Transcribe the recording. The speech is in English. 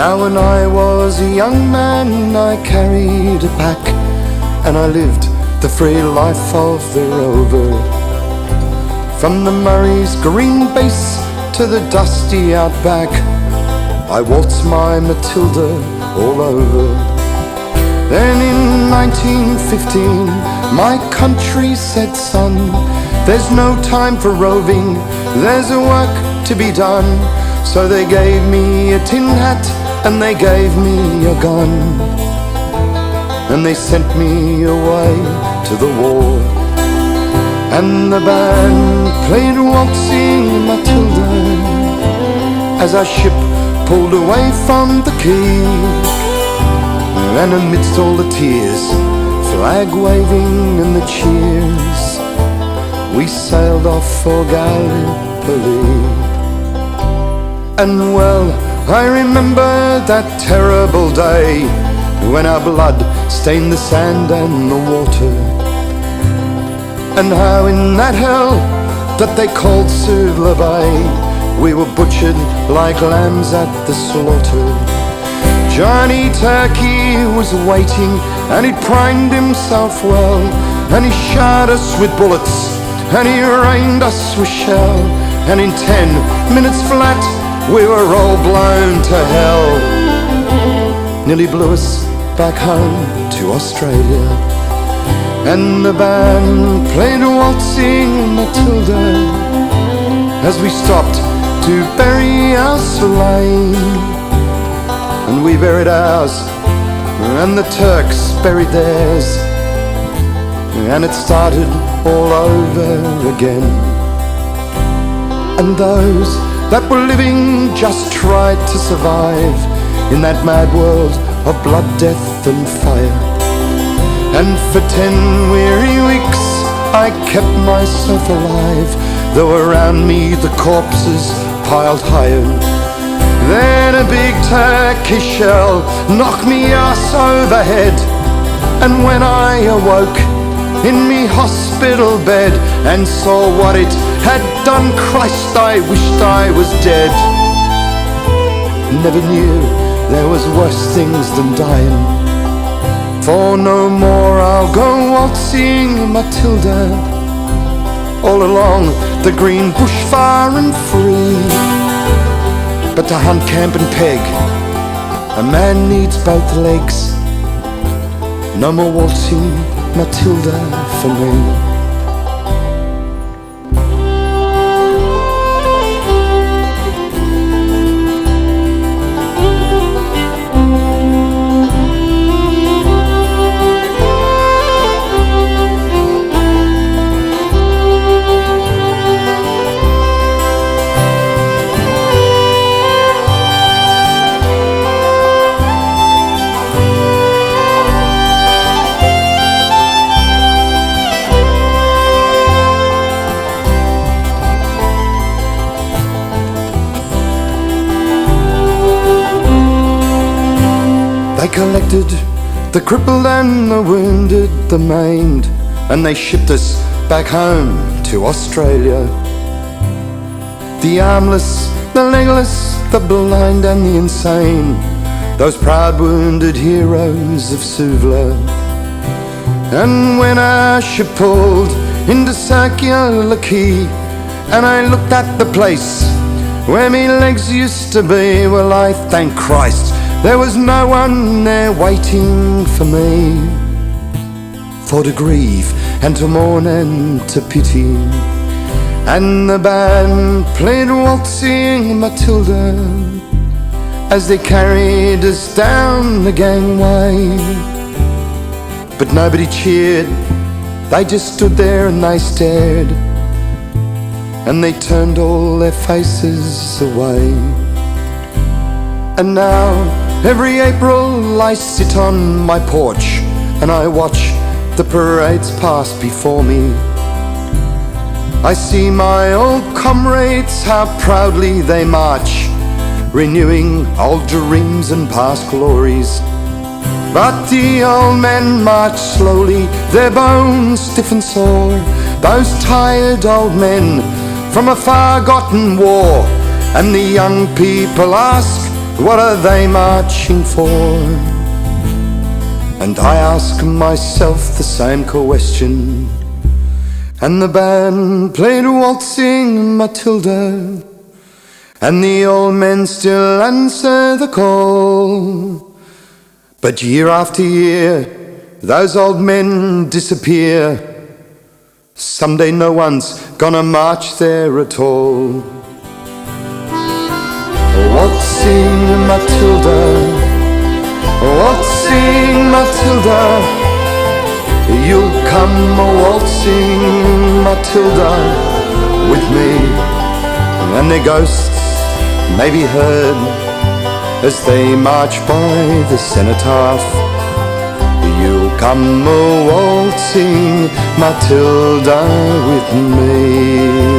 Now when I was a young man I carried a pack, and I lived the free life of the rover. From the Murray's green base to the dusty outback, I waltzed my Matilda all over. Then in 1915 my country said, son, there's no time for roving, there's a work to be done. So they gave me a tin hat and they gave me a gun, and they sent me away to the war. And the band played Waltzing Matilda as our ship pulled away from the quay. And amidst all the tears, flag waving and the cheers, we sailed off for Gallipolli. And well, I remember that terrible day when our blood stained the sand and the water, and how in that hell that they called Suvla Bay we were butchered like lambs at the slaughter. Johnny Turkey was waiting and he primed himself well, and he shot us with bullets and he rained us with shell, and in 10 minutes flat we were all blown to hell. Nearly blew us back home to Australia. And the band played Waltzing Matilda as we stopped to bury our slain. And we buried ours, and the Turks buried theirs, and it started all over again. And those that were living just tried to survive in that mad world of blood, death and fire. And for 10 weary weeks I kept myself alive, though around me the corpses piled higher. Then a big Turkish shell knocked me arse overhead, and when I awoke in me hospital bed and saw what it had done, Christ, I wished I was dead. Never knew there was worse things than dying, for no more I'll go waltzing Matilda all along the green bush far and free. But to hunt, camp and peg, a man needs both legs. No more waltzing Matilda for me. They collected the crippled and the wounded, the maimed, and they shipped us back home to Australia. The armless, the legless, the blind and the insane, those proud wounded heroes of Suvla. And when our ship pulled into Circular Quay and I looked at the place where me legs used to be, well, I thank Christ there was no one there waiting for me, for to grieve and to mourn and to pity. And the band played Waltzing Matilda as they carried us down the gangway. But nobody cheered, they just stood there and they stared, and they turned all their faces away. And now every April I sit on my porch and I watch the parades pass before me. I see my old comrades, how proudly they march, renewing old dreams and past glories. But the old men march slowly, their bones stiff and sore, those tired old men from a far-gotten war. And the young people ask, what are they marching for? And I ask myself the same question. And the band played Waltzing Matilda, and the old men still answer the call. But year after year, those old men disappear. Someday no one's gonna march there at all. Waltzing Matilda, waltzing Matilda, you'll come waltzing Matilda with me. And their ghosts may be heard as they march by the cenotaph. You'll come waltzing Matilda with me.